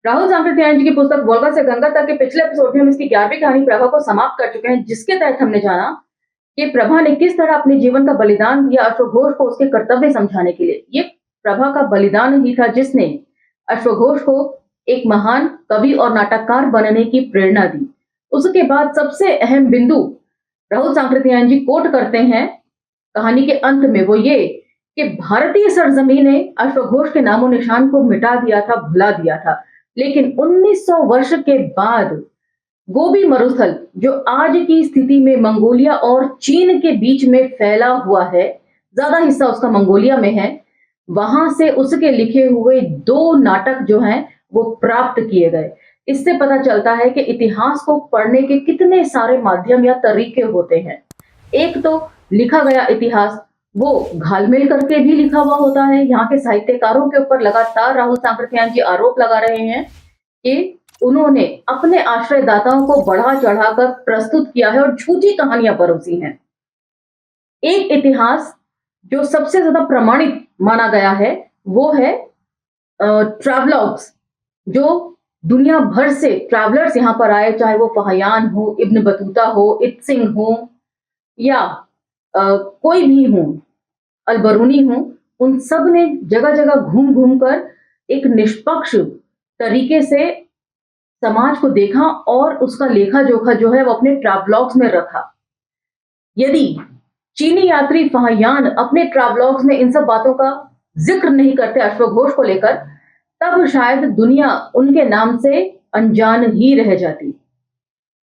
राहुल सांकृत्यायन जी की पुस्तक वोल्गा से गंगा तक के पिछले एपिसोड में हम इसकी 11वीं कहानी प्रभा को समाप्त कर चुके हैं, जिसके तहत हमने जाना कि प्रभा ने किस तरह अपने जीवन का बलिदान दिया अश्वघोष को उसके कर्तव्य समझाने के लिए। ये प्रभा का बलिदान ही था जिसने अश्वघोष को एक महान कवि और नाटककार बनने की प्रेरणा दी। उसके बाद सबसे अहम बिंदु राहुल सांकृत्यायन जी कोट करते हैं कहानी के अंत में, वो ये कि भारतीय सरजमी ने अश्वघोष के नामो निशान को मिटा दिया था, भुला दिया था, लेकिन 1900 वर्ष के बाद गोबी मरुस्थल जो आज की स्थिति में मंगोलिया और चीन के बीच में फैला हुआ है, ज्यादा हिस्सा उसका मंगोलिया में है, वहां से उसके लिखे हुए 2 नाटक जो हैं वो प्राप्त किए गए। इससे पता चलता है कि इतिहास को पढ़ने के कितने सारे माध्यम या तरीके होते हैं। एक तो लिखा गया इतिहास वो घालमेल करके भी लिखा हुआ होता है। यहाँ के साहित्यकारों के ऊपर लगातार राहुल सांकृत्यायन जी आरोप लगा रहे हैं कि उन्होंने अपने आश्रयदाताओं को बढ़ा चढ़ाकर प्रस्तुत किया है और झूठी कहानियां परोसी हैं। एक इतिहास जो सबसे ज्यादा प्रमाणित माना गया है वो है ट्रैवलॉग्स, जो दुनिया भर से ट्रैवलर्स यहाँ पर आए, चाहे वो फहयान हो, इब्न बतूता हो, इत्सिंग हो या कोई भी हो, अलबरूनी हो, उन सब ने जगह जगह घूम घूम कर एक निष्पक्ष तरीके से समाज को देखा और उसका लेखा जोखा जो है वो अपने ट्रैवलॉग्स में रखा। यदि चीनी यात्री फहयान अपने ट्रैवलॉग्स में इन सब बातों का जिक्र नहीं करते अश्वघोष को लेकर, तब शायद दुनिया उनके नाम से अनजान ही रह जाती।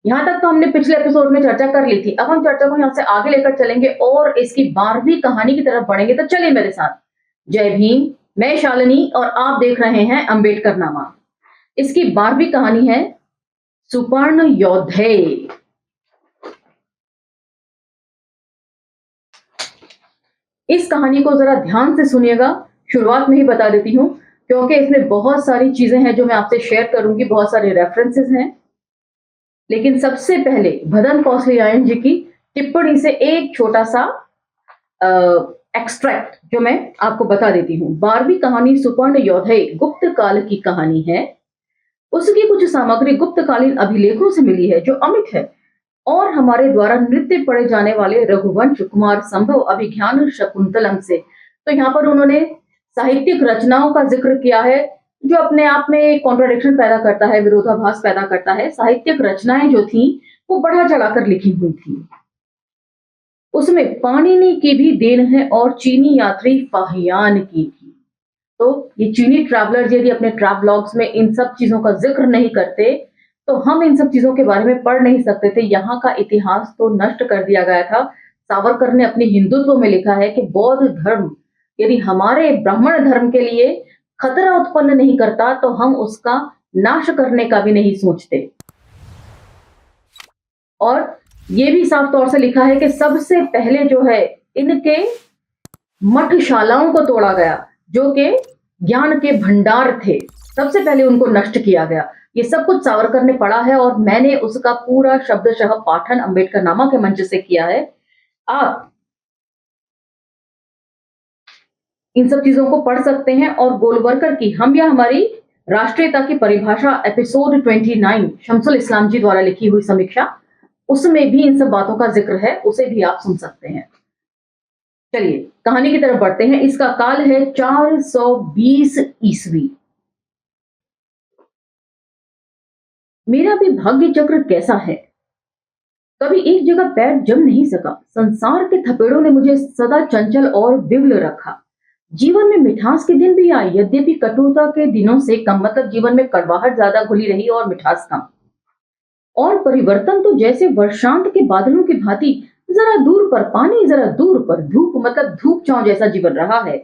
यहां तक तो हमने पिछले एपिसोड में चर्चा कर ली थी। अब हम चर्चा को यहां से आगे लेकर चलेंगे और इसकी 12वीं कहानी की तरफ बढ़ेंगे। तो चलिए मेरे साथ। जय भीम, मैं शालिनी और आप देख रहे हैं अंबेडकर नामा। इसकी 12वीं कहानी है सुपर्ण योद्धे। इस कहानी को जरा ध्यान से सुनिएगा। शुरुआत में ही बता देती हूं क्योंकि इसमें बहुत सारी चीजें हैं जो मैं आपसे शेयर करूंगी, बहुत सारे रेफरेंसेस हैं। लेकिन सबसे पहले भदन कौशल्यायन जी की टिप्पणी से एक छोटा सा एक्सट्रैक्ट जो मैं आपको बता देती हूँ। 12वीं कहानी सुपर्ण योद्धे गुप्त काल की कहानी है। उसकी कुछ सामग्री गुप्तकालीन अभिलेखों से मिली है जो अमिट है और हमारे द्वारा नृत्य पढ़े जाने वाले रघुवंश कुमार संभव अभिज्ञान शकुंतलम से। तो यहाँ पर उन्होंने साहित्यिक रचनाओं का जिक्र किया है जो अपने आप में कॉन्ट्राडिक्शन पैदा करता है, विरोधाभास पैदा करता है। साहित्यिक रचनाएं जो थी वो बढ़ा चढ़ाकर लिखी हुई थी। उसमें पाणिनि की भी देन है और चीनी यात्री फाहियान की भी। तो ये चीनी ट्रैवलर यदि अपने ट्रैवलॉग्स में इन सब चीजों का जिक्र नहीं करते तो हम इन सब चीजों के बारे में पढ़ नहीं सकते थे। यहाँ का इतिहास तो नष्ट कर दिया गया था। सावरकर ने अपने हिंदुत्व में लिखा है कि बौद्ध धर्म यदि हमारे ब्राह्मण धर्म के लिए खतरा उत्पन्न नहीं करता तो हम उसका नाश करने का भी नहीं सोचते। और ये भी साफ तौर से लिखा है कि सबसे पहले जो है इनके मठशालाओं को तोड़ा गया जो कि ज्ञान के भंडार थे, सबसे पहले उनको नष्ट किया गया। ये सब कुछ सावरकर ने पढ़ा है और मैंने उसका पूरा शब्दशः पाठन अंबेडकर नामा के मंच से किया है। आप इन सब चीजों को पढ़ सकते हैं। और गोलवरकर की हम या हमारी राष्ट्रीयता की परिभाषा एपिसोड 29 शमसुल इस्लाम जी द्वारा लिखी हुई समीक्षा, उसमें भी इन सब बातों का जिक्र है, उसे भी आप सुन सकते हैं। चलिए कहानी की तरफ बढ़ते हैं। इसका काल है 420 ईस्वी। मेरा भी भाग्य चक्र कैसा है, कभी एक जगह पैर जम नहीं सका। संसार के थपेड़ों ने मुझे सदा चंचल और विवल रखा। जीवन में मिठास के दिन भी आए, यद्यपि कटुता के दिनों से कम, मतलब जीवन में कड़वाहट ज्यादा घुली रही और मिठास कम। और परिवर्तन तो जैसे वर्षांत के बादलों की भांति, जरा दूर पर पानी, जरा दूर पर धूप, मतलब धूप छांव जैसा जीवन रहा है।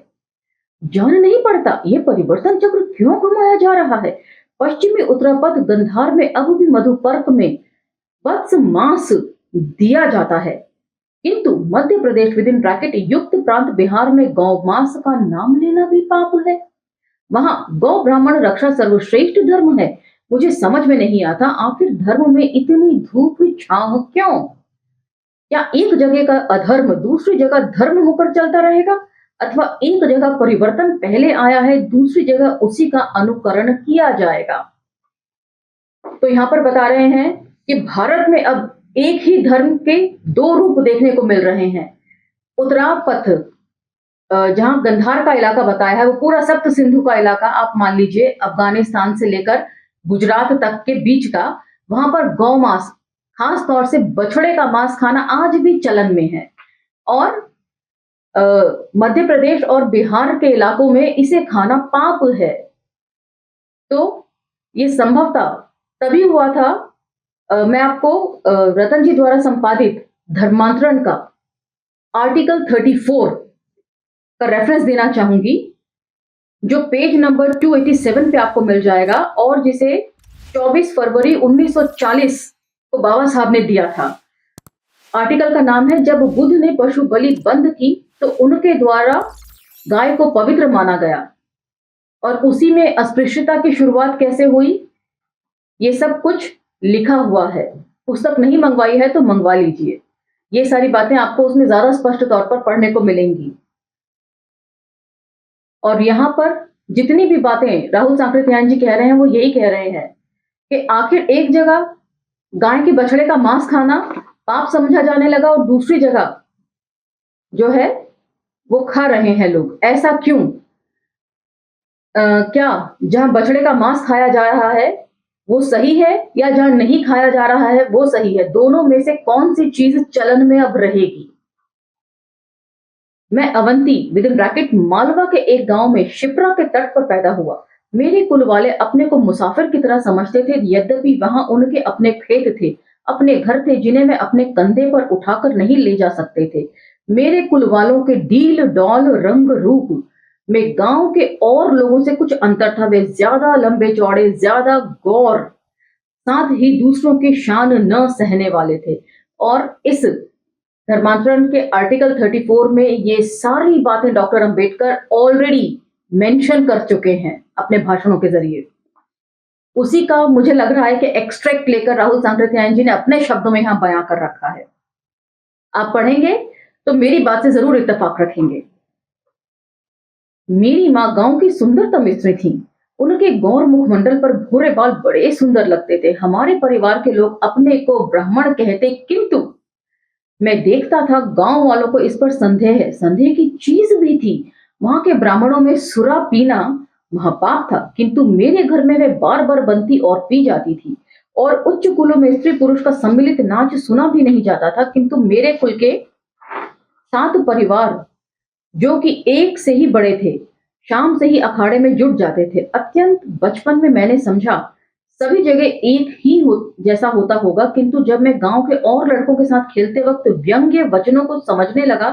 जान नहीं पड़ता ये परिवर्तन चक्र क्यों घुमाया जा रहा है। पश्चिमी उत्तरापथ गंधार में अब भी मधुपर्क में वत्स मास दिया जाता है, किंतु Madhya Pradesh with in bracket युक्त प्रांत बिहार में गौ मास का नाम लेना भी पाप है। वहां गौ ब्राह्मण रक्षा सर्वश्रेष्ठ धर्म है। मुझे समझ में नहीं आता आखिर धर्म में इतनी धूप छांव क्यों। क्या एक जगह का अधर्म दूसरी जगह धर्म होकर चलता रहेगा, अथवा एक जगह परिवर्तन पहले आया है, दूसरी जगह उसी का अनुकरण किया जाएगा। तो यहाँ पर बता रहे हैं कि भारत में अब एक ही धर्म के दो रूप देखने को मिल रहे हैं। उत्तरापथ जहाँ गंधार का इलाका बताया है, वो पूरा सप्त सिंधु का इलाका आप मान लीजिए, अफगानिस्तान से लेकर गुजरात तक के बीच का, वहां पर गौ मांस, खास तौर से बछड़े का मांस खाना आज भी चलन में है। और मध्य प्रदेश और बिहार के इलाकों में इसे खाना पाप है। तो ये संभवतः तभी हुआ था। मैं आपको रतन जी द्वारा संपादित धर्मांतरण का आर्टिकल 34 का रेफरेंस देना चाहूंगी, जो पेज नंबर 287 पे आपको मिल जाएगा, और जिसे 24 फरवरी 1940 को बाबा साहब ने दिया था। आर्टिकल का नाम है, जब बुद्ध ने पशु बलि बंद की तो उनके द्वारा गाय को पवित्र माना गया। और उसी में अस्पृश्यता की शुरुआत कैसे हुई, ये सब कुछ लिखा हुआ है। पुस्तक नहीं मंगवाई है तो मंगवा लीजिए, ये सारी बातें आपको उसमें ज्यादा स्पष्ट तौर पर पढ़ने को मिलेंगी। और यहाँ पर जितनी भी बातें राहुल सांकृत्यायन जी कह रहे हैं, वो यही कह रहे हैं कि आखिर एक जगह गाय के बछड़े का मांस खाना पाप समझा जाने लगा, और दूसरी जगह जो है वो खा रहे हैं लोग। ऐसा क्यों? क्या जहां बछड़े का मांस खाया जा रहा है वो सही है, या जहां नहीं खाया जा रहा है वो सही है? दोनों में से कौन सी चीज चलन में अब रहेगी? मैं Avanti with in bracket Malwa के एक गांव में शिप्रा के तट पर पैदा हुआ। मेरे कुल वाले अपने को मुसाफिर की तरह समझते थे, यद्यपि वहां उनके अपने खेत थे, अपने घर थे, जिन्हें मैं अपने कंधे पर उठाकर नहीं ले जा सकते थे। मेरे कुल वालों के डील डौल रंग रूप में गांव के और लोगों से कुछ अंतर था। वे ज्यादा लंबे चौड़े, ज्यादा गौर, साथ ही दूसरों की शान न सहने वाले थे। और इस धर्मांतरण के आर्टिकल 34 में ये सारी बातें डॉक्टर अंबेडकर ऑलरेडी मेंशन कर चुके हैं अपने भाषणों के जरिए। उसी का मुझे लग रहा है कि एक्सट्रैक्ट लेकर राहुल सांकृत्यायन जी ने अपने शब्दों में यहां बयां कर रखा है। आप पढ़ेंगे तो मेरी बात से जरूर इत्तेफाक रखेंगे। मेरी माँ गांव की सुंदरतम स्त्री थी। उनके गौर मुखमंडल पर भूरे बाल बड़े सुंदर लगते थे। हमारे परिवार के लोग अपने को ब्राह्मण कहते, किंतु मैं देखता था गांव वालों को इस पर संदेह है। संदेह की चीज भी थी। वहां के ब्राह्मणों में सुरा पीना महापाप था, किंतु मेरे घर में वे बार बार बनती और पी जाती थी। और उच्च कुलों में स्त्री पुरुष का सम्मिलित नाच सुना भी नहीं जाता था, किंतु मेरे कुल के 7 परिवार जो कि एक से ही बड़े थे, शाम से ही अखाड़े में जुट जाते थे। अत्यंत बचपन में मैंने समझा सभी जगह एक ही जैसा होता होगा, किंतु जब मैं गांव के और लड़कों के साथ खेलते वक्त व्यंग्य वचनों को समझने लगा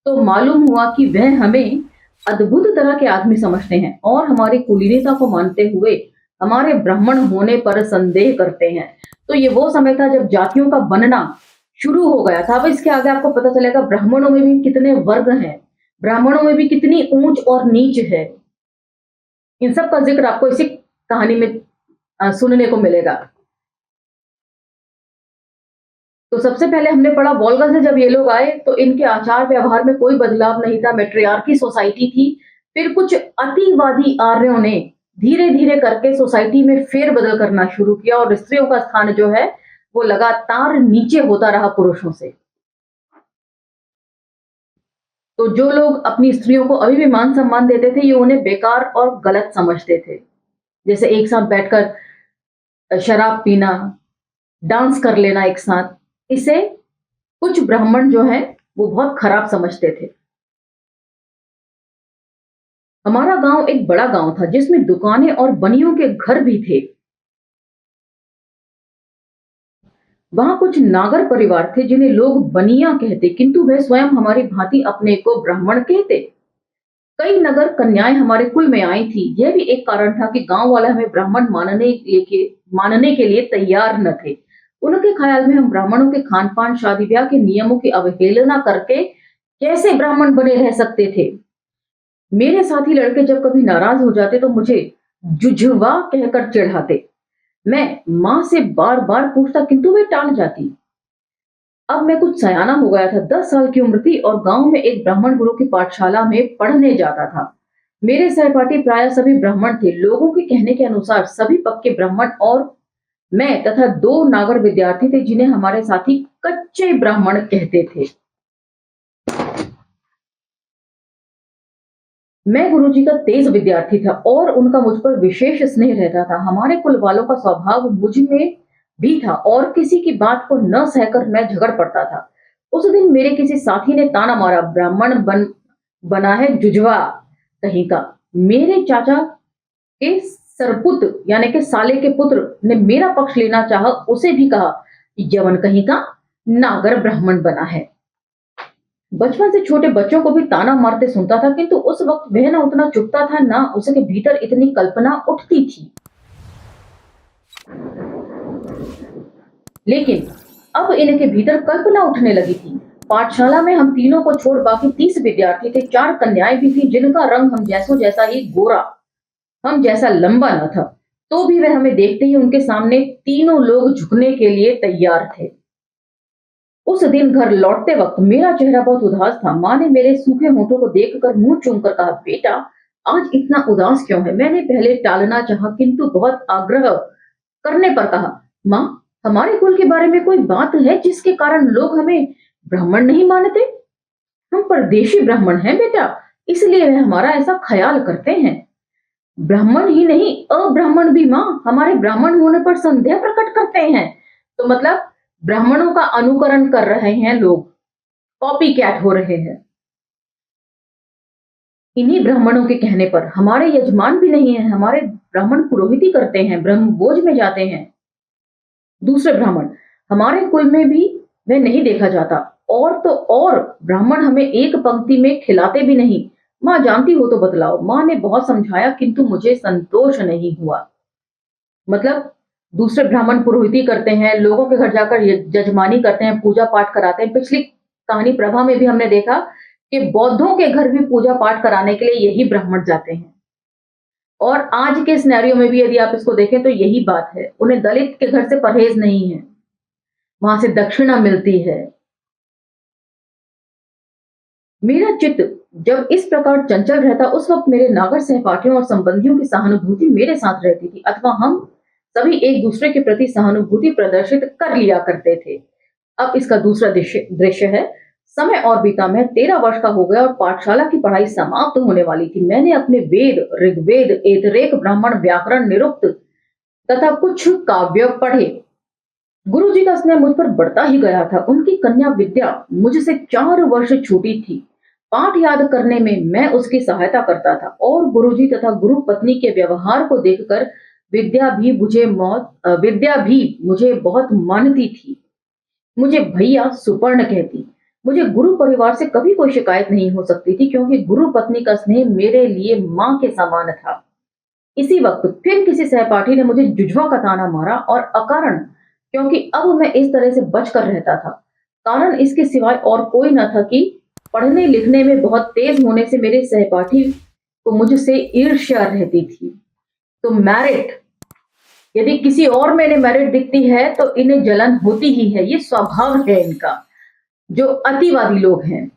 तो मालूम हुआ कि वह हमें अद्भुत तरह के आदमी समझते हैं और हमारी कुलीनता को मानते हुए हमारे ब्राह्मण होने पर संदेह करते हैं। तो ये वो समय था जब जातियों का बनना शुरू हो गया था। अब इसके आगे आपको पता चलेगा ब्राह्मणों में भी कितने वर्ग हैं, ब्राह्मणों में भी कितनी ऊंच और नीच है। इन सब का जिक्र आपको इसी कहानी में सुनने को मिलेगा। तो सबसे पहले हमने पढ़ा वोल्गा से जब ये लोग आए तो इनके आचार व्यवहार में कोई बदलाव नहीं था, मैट्रियार्की सोसाइटी थी। फिर कुछ अतिवादी आर्यों ने धीरे धीरे करके सोसाइटी में फेरबदल करना शुरू किया और स्त्रियों का स्थान जो है वो लगातार नीचे होता रहा पुरुषों से। तो जो लोग अपनी स्त्रियों को अभी भी मान सम्मान देते थे, ये उन्हें बेकार और गलत समझते थे। जैसे एक साथ बैठकर शराब पीना, डांस कर लेना एक साथ, इसे कुछ ब्राह्मण जो है वो बहुत खराब समझते थे। हमारा गांव एक बड़ा गांव था जिसमें दुकानें और बनियों के घर भी थे। वहां कुछ नागर परिवार थे जिन्हें लोग बनिया कहते, किंतु वह स्वयं हमारी भांति अपने को ब्राह्मण कहते। कई नगर कन्याएं हमारे कुल में आई थी। यह भी एक कारण था कि गांव वाले हमें ब्राह्मण मानने के लिए तैयार न थे। उनके ख्याल में हम ब्राह्मणों के खान पान, शादी ब्याह के नियमों की अवहेलना करके कैसे ब्राह्मण बने रह सकते थे। मेरे साथी लड़के जब कभी नाराज हो जाते तो मुझे जुझवा कहकर चिढ़ाते। मैं मां से बार बार पूछता, किंतु वे टाल जाती। अब मैं कुछ सयाना हो गया था, 10 साल की उम्र थी और गांव में एक ब्राह्मण गुरु की पाठशाला में पढ़ने जाता था। मेरे सहपाठी प्राय सभी ब्राह्मण थे। लोगों के कहने के अनुसार सभी पक्के ब्राह्मण और मैं तथा 2 नागर विद्यार्थी थे जिन्हें हमारे साथी कच्चे ब्राह्मण कहते थे। मैं गुरुजी का तेज विद्यार्थी था और उनका मुझ पर विशेष स्नेह रहता था। हमारे कुल वालों का स्वभाव मुझ में भी था और किसी की बात को न सहकर मैं झगड़ पड़ता था। उस दिन मेरे किसी साथी ने ताना मारा, ब्राह्मण बना है जुझवा कहीं का। मेरे चाचा के सरपुत्र यानी कि साले के पुत्र ने मेरा पक्ष लेना चाहा, उसे भी कहा यवन कहीं का, नागर ब्राह्मण बना है। बचपन से छोटे बच्चों को भी ताना मारते सुनता था, किंतु उस वक्त वह न उतना चुभता था, न उसके भीतर इतनी कल्पना उठती थी। लेकिन अब इनके भीतर कल्पना उठने लगी थी। पाठशाला में हम तीनों को छोड़ बाकी 30 विद्यार्थी थे। 4 कन्याएं भी थी जिनका रंग हम जैसों जैसा ही गोरा, हम जैसा लंबा न था, तो भी वह हमें देखते ही उनके सामने तीनों लोग झुकने के लिए तैयार थे। उस दिन घर लौटते वक्त मेरा चेहरा बहुत उदास था। माँ ने मेरे सूखे होठों को देखकर मुंह चूमकर कहा, बेटा आज इतना उदास क्यों है? मैंने पहले टालना चाहा, किंतु बहुत आग्रह करने पर कहा, माँ हमारे कुल के बारे में कोई बात है जिसके कारण लोग हमें ब्राह्मण नहीं मानते? हम परदेशी ब्राह्मण हैं बेटा, इसलिए वे हमारा ऐसा ख्याल करते हैं। ब्राह्मण ही नहीं, अब्राह्मण भी माँ हमारे ब्राह्मण होने पर संदेह प्रकट करते हैं। तो मतलब ब्राह्मणों का अनुकरण कर रहे हैं लोग, कॉपी कैट हो रहे हैं। इन्हीं ब्राह्मणों के कहने पर हमारे यजमान भी नहीं है, हमारे ब्राह्मण पुरोहिती करते हैं, ब्रह्मभोज में जाते हैं। दूसरे ब्राह्मण हमारे कुल में भी वह नहीं देखा जाता, और तो और ब्राह्मण हमें एक पंक्ति में खिलाते भी नहीं। माँ जानती हो तो बतलाओ। माँ ने बहुत समझाया किंतु मुझे संतोष नहीं हुआ। मतलब दूसरे ब्राह्मण पुरोहिती करते हैं, लोगों के घर जाकर जजमानी करते हैं, पूजा पाठ कराते हैं। पिछली कहानी प्रभा में भी हमने देखा कि बौद्धों के घर भी पूजा पाठ कराने के लिए यही ब्राह्मण जाते हैं। और आज के सिनेरियो में भी यदि आप इसको देखें तो यही बात है। उन्हें दलित के घर से परहेज नहीं है, वहां से दक्षिणा मिलती है। मेरा चित्त जब इस प्रकार चंचल रहता, उस वक्त मेरे नागर सहपाठियों और संबंधियों की सहानुभूति मेरे साथ रहती थी, अथवा हम सभी एक दूसरे के प्रति सहानुभूति प्रदर्शित कर लिया करते थे। अब इसका दूसरा दृश्य है। समय और बीता, मैं 13 वर्ष का हो गया और पाठशाला की पढ़ाई समाप्त होने वाली थी। मैंने अपने वेद, ऋग्वेद, ऐतरेक, ब्राह्मण, व्याकरण, निरुक्त तथा कुछ काव्य पढ़े। गुरुजी का स्नेह मुझ पर बढ़ता ही गया था। उनकी कन्या विद्या मुझसे 4 वर्ष छोटी थी। पाठ याद करने में मैं उसकी सहायता करता था और गुरुजी तथा गुरु पत्नी के व्यवहार को देखकर विद्या भी मुझे बहुत मानती थी। मुझे भैया सुपर्ण कहती। मुझे गुरु परिवार से कभी कोई शिकायत नहीं हो सकती थी, क्योंकि गुरु पत्नी का स्नेह मेरे लिए मां के समान था। इसी वक्त फिर किसी सहपाठी ने मुझे जुझवा का ताना मारा, और अकारण, क्योंकि अब मैं इस तरह से बचकर रहता था। कारण इसके सिवाय और कोई न था कि पढ़ने लिखने में बहुत तेज होने से मेरे सहपाठी को मुझसे ईर्ष्या रहती थी। तो मेरिट, यदि किसी और में मेरिट दिखती है तो इन्हें जलन होती ही है। ये स्वभाव है इनका, जो अतिवादी लोग हैं।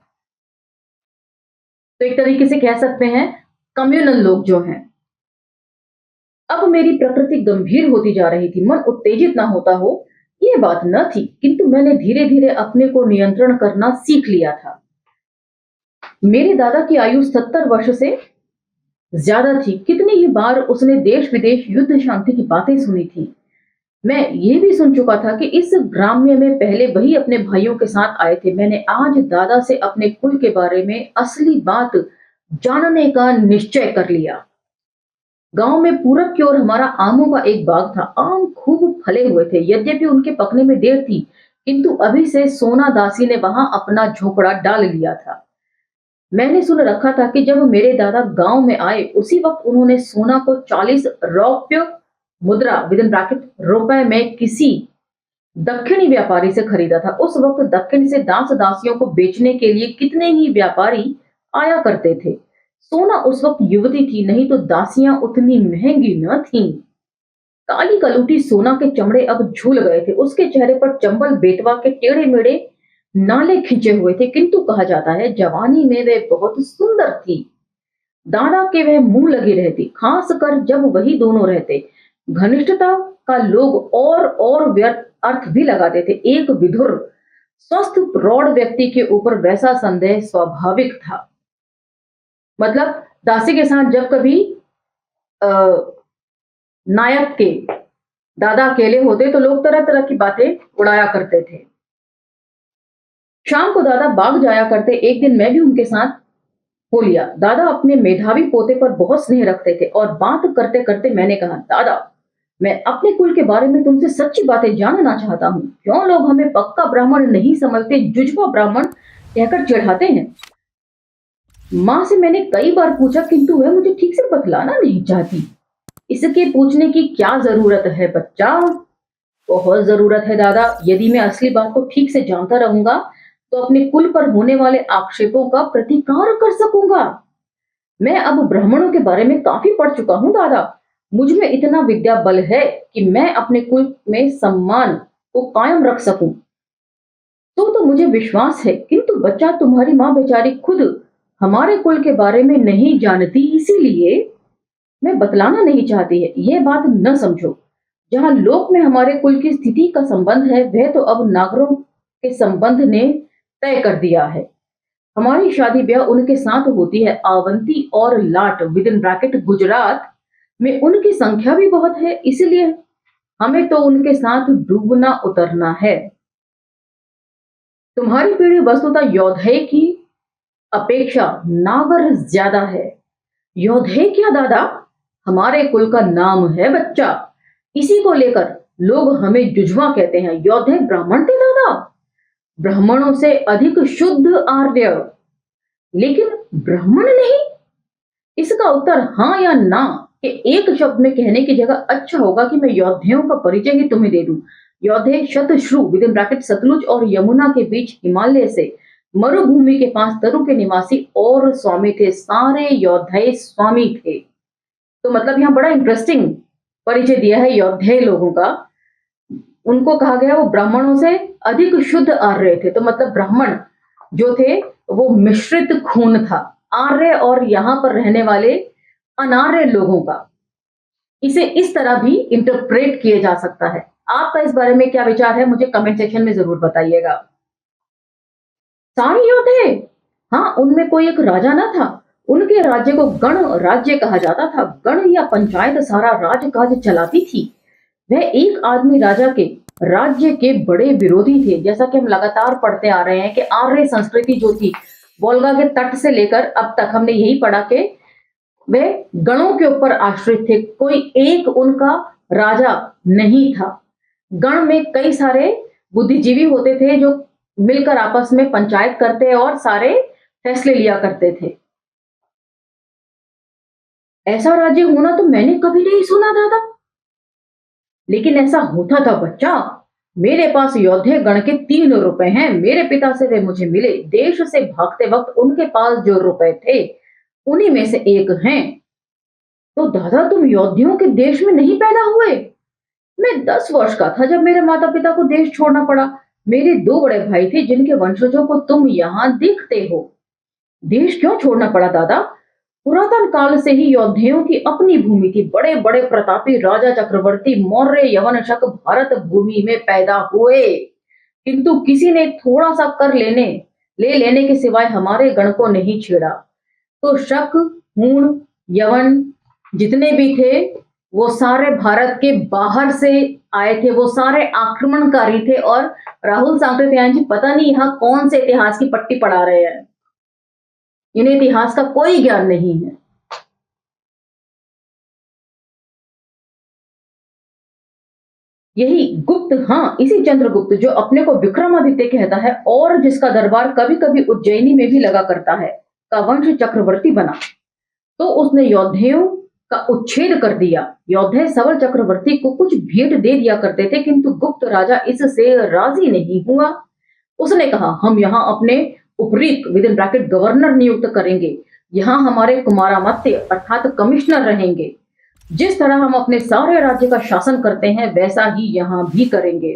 तो एक तरीके से कह सकते हैं कम्युनल लोग जो हैं। अब मेरी प्रकृति गंभीर होती जा रही थी। मन उत्तेजित ना होता हो, यह बात न थी, किंतु मैंने धीरे धीरे अपने को नियंत्रण करना सीख लिया था। मेरे दादा की आयु 70 वर्ष से ज्यादा थी। कितनी ही बार उसने देश विदेश युद्ध शांति की बातें सुनी थी। मैं ये भी सुन चुका था कि इस ग्राम्य में पहले वही अपने भाइयों के साथ आए थे। मैंने आज दादा से अपने कुल के बारे में असली बात जानने का निश्चय कर लिया। गांव में पूरब की ओर हमारा आमों का एक बाग था। आम खूब फले हुए थे। यद्यपि उनके पकने में देर थी, किंतु अभी से सोना दासी ने वहां अपना झोपड़ा डाल लिया था। मैंने सुन रखा था कि जब मेरे दादा गांव में आए, उसी वक्त उन्होंने सोना को 40 रौप्य मुद्रा विदिन ब्रैकेट रुपए में किसी दक्षिणी व्यापारी से खरीदा था। उस वक्त दक्षिण से दास दासियों को बेचने के लिए कितने ही व्यापारी आया करते थे। सोना उस वक्त युवती थी, नहीं तो दासियां उतनी महंगी न थीं। काली कलूटी सोना के चमड़े अब झूल गए थे। उसके चेहरे पर चंबल बेतवा के टेढ़े मेढ़े नाले खींचे हुए थे, किंतु कहा जाता है जवानी में वे बहुत सुंदर थी। दादा के वह मुंह लगी रहती, खास कर जब वही दोनों रहते। घनिष्ठता का लोग और व्यर्थ अर्थ भी लगाते थे। एक विधुर स्वस्थ प्रौढ़ व्यक्ति के ऊपर वैसा संदेह स्वाभाविक था। मतलब दासी के साथ जब कभी अ, नायक के दादा अकेले होते तो लोग तरह तरह की बातें उड़ाया करते थे। शाम को दादा बाग जाया करते। एक दिन मैं भी उनके साथ हो लिया। दादा अपने मेधावी पोते पर बहुत स्नेह रखते थे और बात करते करते मैंने कहा, दादा मैं अपने कुल के बारे में तुमसे सच्ची बातें जानना चाहता हूँ। क्यों लोग हमें पक्का ब्राह्मण नहीं समझते, जुझवा ब्राह्मण कहकर चिढ़ाते हैं? माँ से मैंने कई बार पूछा किंतु वह मुझे ठीक से बतलाना नहीं चाहती। इसके पूछने की क्या जरूरत है बच्चा? बहुत जरूरत है दादा। यदि मैं असली बात को ठीक से जानता रहूंगा तो अपने कुल पर होने वाले आक्षेपों का प्रतिकार कर सकूंगा। मैं अब ब्राह्मणों के बारे में काफी पढ़ चुका हूँ दादा। मुझ में इतना विद्या बल है कि मैं अपने कुल में सम्मान को कायम रख सकूं। तो मुझे विश्वास है, किंतु बच्चा तुम्हारी माँ बेचारी खुद हमारे कुल के बारे में नहीं जानती, इसीलिए मैं बतलाना नहीं चाहती है। यह बात न समझो। जहां लोक में हमारे कुल की स्थिति का संबंध है वह तो अब नागरों के संबंध ने तय कर दिया है। हमारी शादी ब्याह उनके साथ होती है। आवंती और लाट विद इन ब्रैकेट गुजरात में उनकी संख्या भी बहुत है, इसलिए हमें तो उनके साथ डूबना उतरना है। तुम्हारी पीढ़ी वस्तुतः योद्धे की अपेक्षा नागर ज्यादा है। योद्धे क्या दादा? हमारे कुल का नाम है बच्चा। इसी को लेकर लोग हमें जुझवा कहते हैं। योद्धे ब्राह्मण थे दादा, ब्राह्मणों से अधिक शुद्ध आर्य, लेकिन ब्राह्मण नहीं। इसका उत्तर हाँ या ना के एक शब्द में कहने की जगह अच्छा होगा कि मैं योद्धेयों का परिचय ही तुम्हें दे दूं। योद्धे शतश्रु विद इन ब्रैकेट सतलुज और यमुना के बीच हिमालय से मरुभूमि के पास तरु के निवासी और स्वामी थे। सारे योद्धे स्वामी थे। तो मतलब यहाँ बड़ा इंटरेस्टिंग परिचय दिया है योद्धे लोगों का। उनको कहा गया वो ब्राह्मणों से अधिक शुद्ध आर्य थे। तो मतलब ब्राह्मण जो थे वो मिश्रित खून था, आर्य और यहाँ पर रहने वाले अनार्य लोगों का। इसे इस तरह भी इंटरप्रेट किया जा सकता है। आपका इस बारे में क्या विचार है, मुझे कमेंट सेक्शन में जरूर बताइएगा। सारे योद्धे, हाँ, उनमें कोई एक राजा ना था। उनके राज्य को गण राज्य कहा जाता था। गण या पंचायत सारा राजकाज चलाती थी। वह एक आदमी राजा के राज्य के बड़े विरोधी थे। जैसा कि हम लगातार पढ़ते आ रहे हैं कि आर्य संस्कृति जो थी वोल्गा के तट से लेकर अब तक हमने यही पढ़ा कि वे गणों के ऊपर आश्रित थे। कोई एक उनका राजा नहीं था। गण में कई सारे बुद्धिजीवी होते थे जो मिलकर आपस में पंचायत करते और सारे फैसले लिया करते थे। ऐसा राज्य होना तो मैंने कभी नहीं सुना दादा, लेकिन ऐसा होता था बच्चा। मेरे पास योद्धे गण के 3 रुपए हैं। मेरे पिता से वे मुझे मिले। देश से भागते वक्त उनके पास जो रुपए थे उन्हीं में से एक हैं। तो दादा तुम योद्धियों के देश में नहीं पैदा हुए? मैं 10 वर्ष का था जब मेरे माता पिता को देश छोड़ना पड़ा। मेरे 2 बड़े भाई थे जिनके वंशजों को तुम यहाँ देखते हो। देश क्यों छोड़ना पड़ा दादा? पुरातन काल से ही योद्धियों की अपनी भूमि थी। बड़े बड़े प्रतापी राजा चक्रवर्ती मौर्य यवन शक भारत भूमि में पैदा हुए, किंतु किसी ने थोड़ा सा कर ले लेने के सिवाय हमारे गण को नहीं छेड़ा। तो शक, हूण, यवन जितने भी थे वो सारे भारत के बाहर से आए थे। वो सारे आक्रमणकारी थे। और राहुल सांकृत्यायन जी पता नहीं यहाँ कौन से इतिहास की पट्टी पढ़ा रहे हैं। इन्हें इतिहास का कोई ज्ञान नहीं है। यही गुप्त, हाँ, इसी चंद्रगुप्त जो अपने को विक्रमादित्य कहता है और जिसका दरबार कभी कभी उज्जैनी में भी लगा करता है, का वंश चक्रवर्ती बना। तो उसने योद्धेयों का उच्छेद कर दिया। योद्धे सबल चक्रवर्ती को कुछ भेंट दे दिया करते थे, किंतु गुप्त राजा इससे राजी नहीं हुआ। उसने कहा हम यहाँ अपने उपरीत विद इन ब्रैकेट गवर्नर नियुक्त करेंगे। यहाँ हमारे कुमारामत्य अर्थात कमिश्नर रहेंगे। जिस तरह हम अपने सारे राज्य का शासन करते हैं वैसा ही यहाँ भी करेंगे।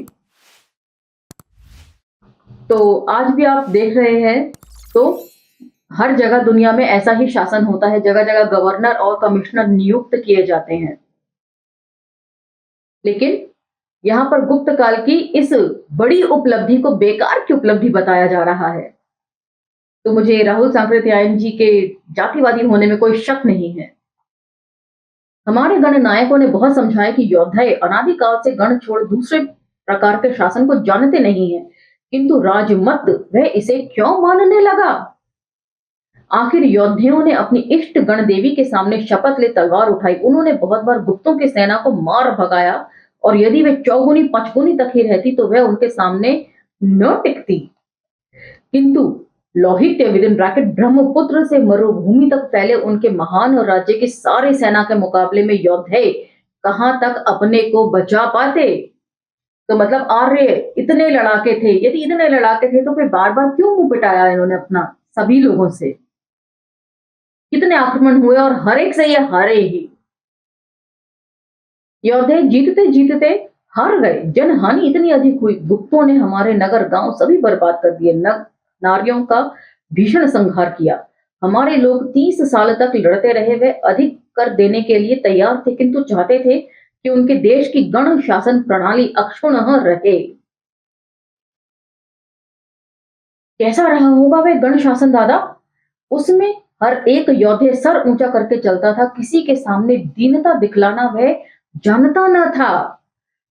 तो आज भी आप देख रहे हैं तो हर जगह दुनिया में ऐसा ही शासन होता है। जगह जगह गवर्नर और कमिश्नर नियुक्त किए जाते हैं। लेकिन यहाँ पर गुप्त काल की इस बड़ी उपलब्धि को बेकार की उपलब्धि बताया जा रहा है। तो मुझे राहुल सांकृत्यायन जी के जातिवादी होने में कोई शक नहीं है। हमारे गण नायकों ने बहुत समझाया कि योद्धा अनादिकाल से गण छोड़ दूसरे प्रकार के शासन को जानते नहीं है, किंतु राजमत वह इसे क्यों मानने लगा? आखिर योद्धाओं ने अपनी इष्ट गण देवी के सामने शपथ ले तलवार उठाई। उन्होंने बहुत बार गुप्तों की सेना को मार भगाया और यदि वे चौगुनी पचगुनी तक ही रहती तो वह उनके सामने न टिकती। किंतु लोहित्य विद इन ब्रैकेट ब्रह्मपुत्र से मरुभूमि तक फैले उनके महान और राज्य की सारी सेना के मुकाबले में योद्धे कहां तक अपने को बचा पाते? तो मतलब आर्य इतने लड़ाके थे, यदि इतने लड़ाके थे तो फिर बार बार क्यों मुंह पिटाया इन्होंने अपना सभी लोगों से? कितने आक्रमण हुए और हर एक से ये हारे ही। योद्धे जीतते जीतते हार गए। जनहानि इतनी अधिक हुई, गुप्तों ने हमारे नगर गांव सभी बर्बाद कर दिए। नारियों का भीषण संहार किया। हमारे लोग 30 साल तक लड़ते रहे। वे अधिक कर देने के लिए तैयार थे, किंतु चाहते थे कि उनके देश की गण शासन प्रणाली अक्षुण्ण रहे। कैसा रहा होगा वह गण शासन दादा? उसमें हर एक योद्धे सर ऊंचा करके चलता था। किसी के सामने दीनता दिखलाना वह जानता न था।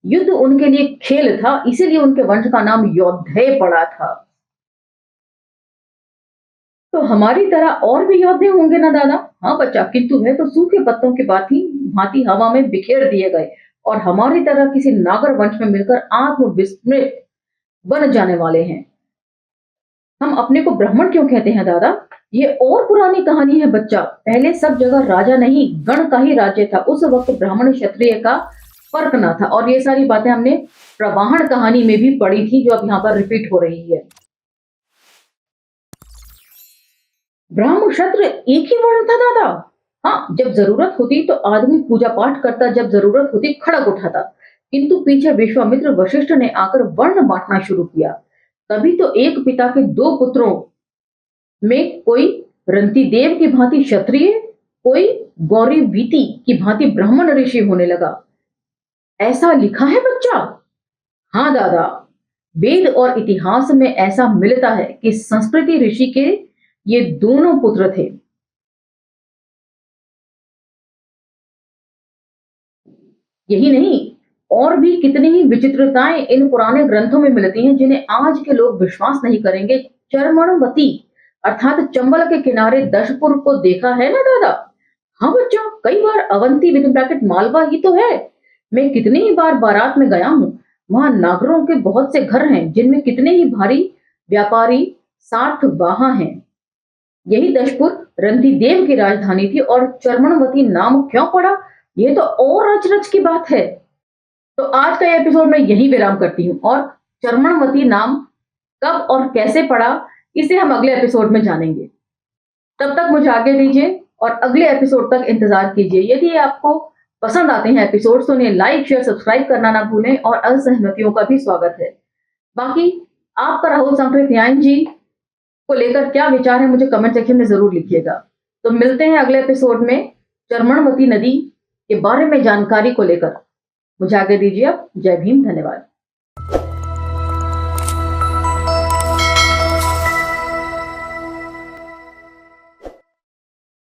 युद्ध उनके लिए खेल था, इसीलिए उनके वंश का नाम योद्धे पड़ा था। तो हमारी तरह और भी योद्धे होंगे ना दादा? हाँ बच्चा, किंतु वह तो सूखे पत्तों की भांति हवा में बिखेर दिए गए और हमारी तरह किसी नागर वंश में मिलकर आत्मविस्मृत बन जाने वाले हैं। हम अपने को ब्राह्मण क्यों कहते हैं दादा? ये और पुरानी कहानी है बच्चा। पहले सब जगह राजा नहीं, गण का ही राज्य था। उस वक्त ब्राह्मण क्षत्रिय का फर्क ना था। और ये सारी बातें हमने प्रवाहन कहानी में भी पढ़ी थी, जो अब यहाँ पर रिपीट हो रही है। ब्राह्मण क्षत्र एक ही वर्ण था दादा। हाँ, जब जरूरत होती तो आदमी पूजा पाठ करता, जब जरूरत होती खड़ग उठाता। किंतु पीछे विश्वामित्र वशिष्ठ ने आकर वर्ण बांटना शुरू किया। तभी तो एक पिता के 2 पुत्रों में कोई रंतिदेव की भांति क्षत्रिय, कोई गौरीवीति की भांति ब्राह्मण ऋषि होने लगा। ऐसा लिखा है बच्चा? हाँ दादा, वेद और इतिहास में ऐसा मिलता है कि संस्कृति ऋषि के ये दोनों पुत्र थे। यही नहीं, और भी कितनी ही विचित्रताएं इन पुराने ग्रंथों में मिलती हैं, जिन्हें आज के लोग विश्वास नहीं करेंगे। चर्मणवती अर्थात चंबल के किनारे दशपुर को देखा है ना दादा? हाँ बच्चा, कई बार अवंती विद ब्रैकेट मालवा ही तो है। मैं कितनी ही बार बारात में गया हूँ। वहां नागरों के बहुत से घर हैं, जिनमें कितने ही भारी व्यापारी सार्थवाहा हैं। यही दशपुर रंतिदेव की राजधानी थी। और चर्मणवती नाम क्यों पड़ा, ये तो और अचरज की बात है। तो आज का एपिसोड मैं यही विराम करती हूँ, और चर्मणवती नाम कब और कैसे पड़ा इसे हम अगले एपिसोड में जानेंगे। तब तक मुझे आगे दीजिए और अगले एपिसोड तक इंतजार कीजिए। यदि आपको पसंद आते हैं एपिसोड तो उन्हें लाइक, शेयर, सब्सक्राइब करना ना भूलें, और असहमतियों का भी स्वागत है। बाकी आपका राहुल सांकृत्यायन जी को लेकर क्या विचार है, मुझे कमेंट सेक्शन में जरूर लिखिएगा। तो मिलते हैं अगले एपिसोड में चर्मणवती नदी के बारे में जानकारी को लेकर। मुझे आगे दीजिए अब। जय भीम, धन्यवाद।